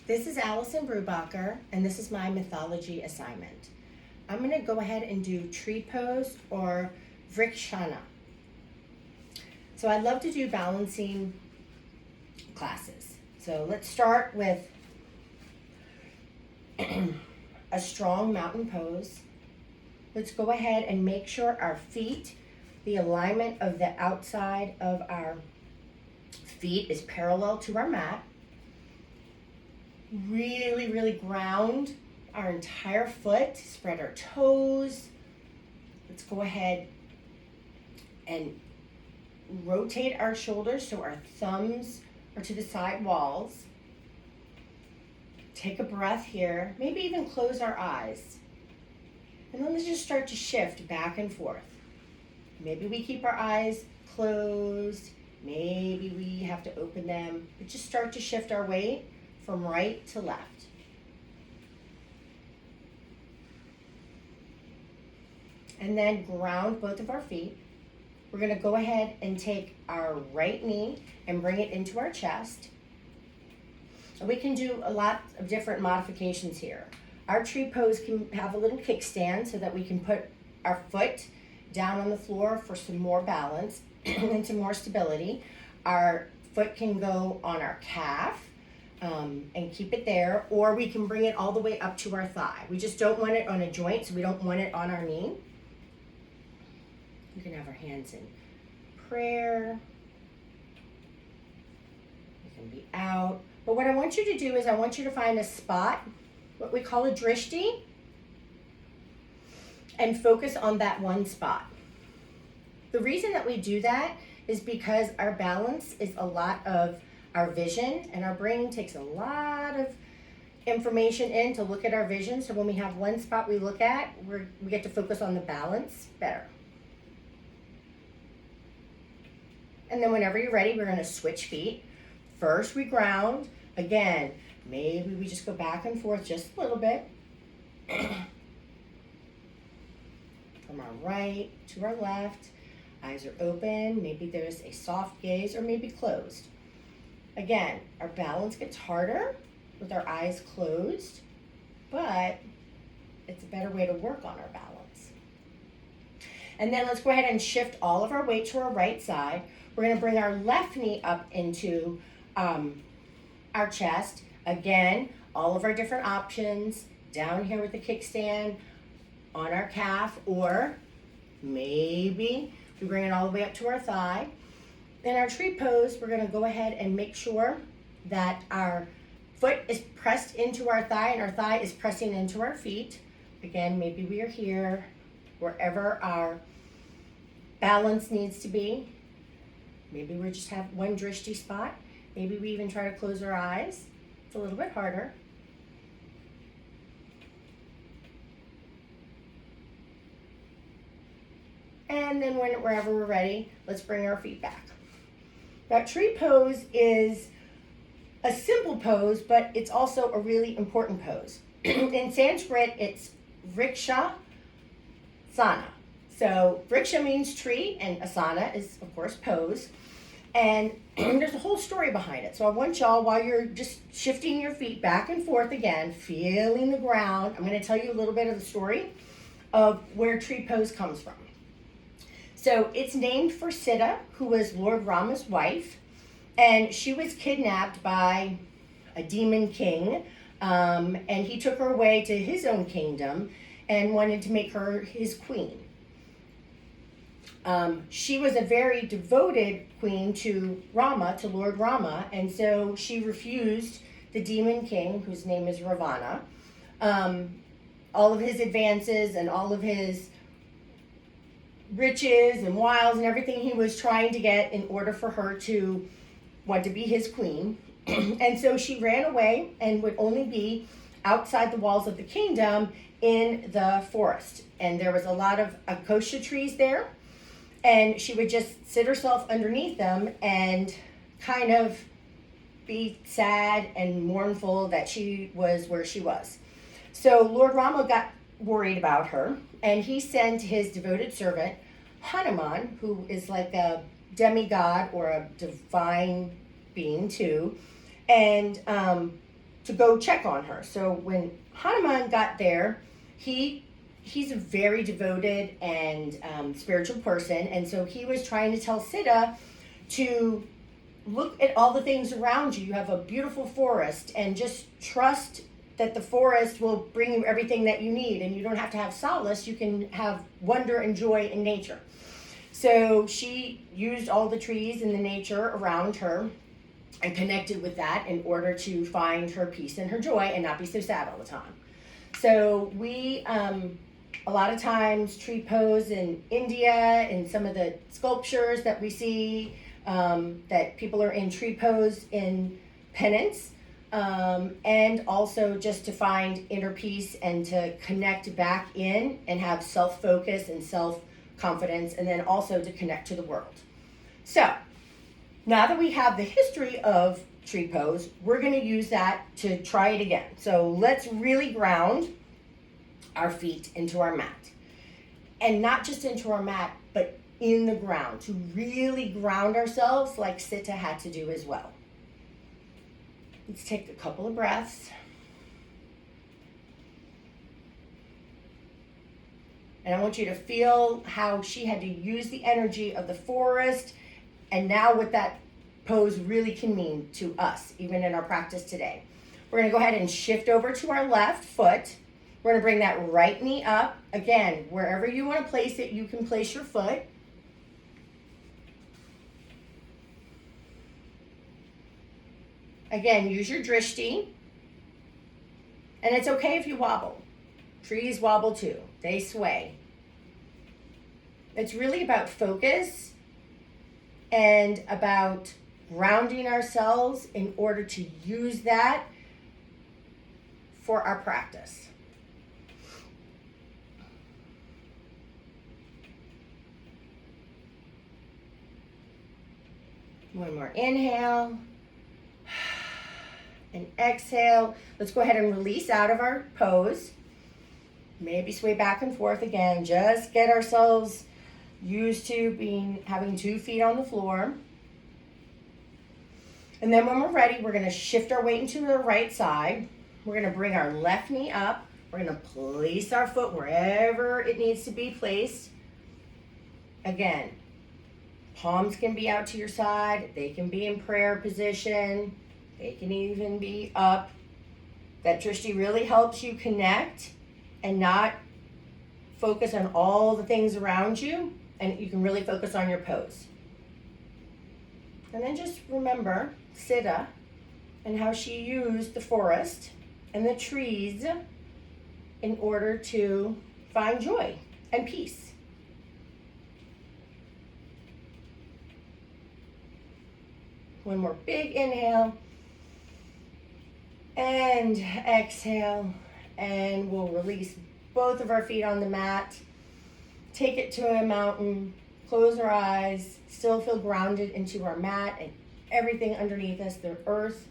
This is Allison Brubacher, and this is my mythology assignment. I'm going to go ahead and do tree pose or vrikshana. So I love to do balancing classes. So let's start with a strong mountain pose. Let's go ahead and make sure our feet, the alignment of the outside of our feet is parallel to our mat. Really ground our entire foot, spread our toes. Let's go ahead and rotate our shoulders so our thumbs are to the side walls. Take a breath here, maybe even close our eyes. And then let's just start to shift back and forth. Maybe we keep our eyes closed, maybe we have to open them, but just start to shift our weight from right to left. And then ground both of our feet. We're going to go ahead and take our right knee and bring it into our chest. And we can do a lot of different modifications here. Our tree pose can have a little kickstand so that we can put our foot down on the floor for some more balance and some more stability. Our foot can go on our calf and keep it there, or we can bring it all the way up to our thigh. We just don't want it on a joint, so we don't want it on our knee. We can have our hands in prayer. We can be out. But what I want you to do is I want you to find a spot, what we call a drishti, and focus on that one spot. The reason that we do that is because our balance is a lot of our vision, and our brain takes a lot of information in to look at our vision. So when we have one spot we look at, we get to focus on the balance better. And then whenever you're ready, we're going to switch feet. First we ground. Again, maybe we just go back and forth just a little bit. From our right to our left. Eyes are open. Maybe there's a soft gaze or maybe closed. Again, our balance gets harder with our eyes closed, but it's a better way to work on our balance. And then let's go ahead and shift all of our weight to our right side. We're going to bring our left knee up into our chest. Again, all of our different options. Down here with the kickstand, on our calf, or maybe we bring it all the way up to our thigh. In our tree pose, we're going to go ahead and make sure that our foot is pressed into our thigh and our thigh is pressing into our feet. Again, maybe we are here, wherever our balance needs to be. Maybe we just have one drishti spot. Maybe we even try to close our eyes. It's a little bit harder. And then wherever we're ready, let's bring our feet back. That tree pose is a simple pose, but it's also a really important pose. In Sanskrit, it's vriksha sana. So vriksha means tree, and asana is, of course, pose. And there's a whole story behind it. So I want y'all, while you're just shifting your feet back and forth again, feeling the ground, I'm going to tell you a little bit of the story of where tree pose comes from. So it's named for Sita, who was Lord Rama's wife, and she was kidnapped by a demon king, and he took her away to his own kingdom and wanted to make her his queen. She was a very devoted queen to Rama, to Lord Rama, and so she refused the demon king, whose name is Ravana, all of his advances and all of his riches and wiles and everything he was trying to get in order for her to want to be his queen. And so she ran away and would only be outside the walls of the kingdom in the forest. And there was a lot of acacia trees there. And she would just sit herself underneath them and kind of be sad and mournful that she was where she was. So Lord Rama got worried about her, and he sent his devoted servant, Hanuman, who is like a demigod or a divine being too, and to go check on her. So when Hanuman got there, he's a very devoted and spiritual person, and so he was trying to tell Sita to look at all the things around you. You have a beautiful forest, and just trust that the forest will bring you everything that you need, and you don't have to have solace. You can have wonder and joy in nature. So she used all the trees and the nature around her and connected with that in order to find her peace and her joy and not be so sad all the time. So we, a lot of times, tree pose in India, and some of the sculptures that we see, that people are in tree pose in penance, and also just to find inner peace and to connect back in and have self-focus and self-confidence, and then also to connect to the world. So now that we have the history of tree pose, we're going to use that to try it again. So let's really ground our feet into our mat, and not just into our mat, but in the ground, to really ground ourselves like Sita had to do as well. Let's take a couple of breaths. And I want you to feel how she had to use the energy of the forest, and now what that pose really can mean to us, even in our practice today. We're going to go ahead and shift over to our left foot. We're going to bring that right knee up. Again, wherever you want to place it, you can place your foot. Again, use your drishti. And it's okay if you wobble. Trees wobble too. They sway. It's really about focus and about grounding ourselves in order to use that for our practice. One more inhale and exhale. Let's go ahead and release out of our pose. Maybe sway back and forth again. Just get ourselves used to having 2 feet on the floor. And then when we're ready, we're going to shift our weight into the right side. We're going to bring our left knee up. We're going to place our foot wherever it needs to be placed. Again, palms can be out to your side. They can be in prayer position. They can even be up. That drishti really helps you connect and not focus on all the things around you, and you can really focus on your pose. And then just remember Sita and how she used the forest and the trees in order to find joy and peace. One more big inhale and exhale, and we'll release both of our feet on the mat. Take it to a mountain, close our eyes, still feel grounded into our mat and everything underneath us, the earth,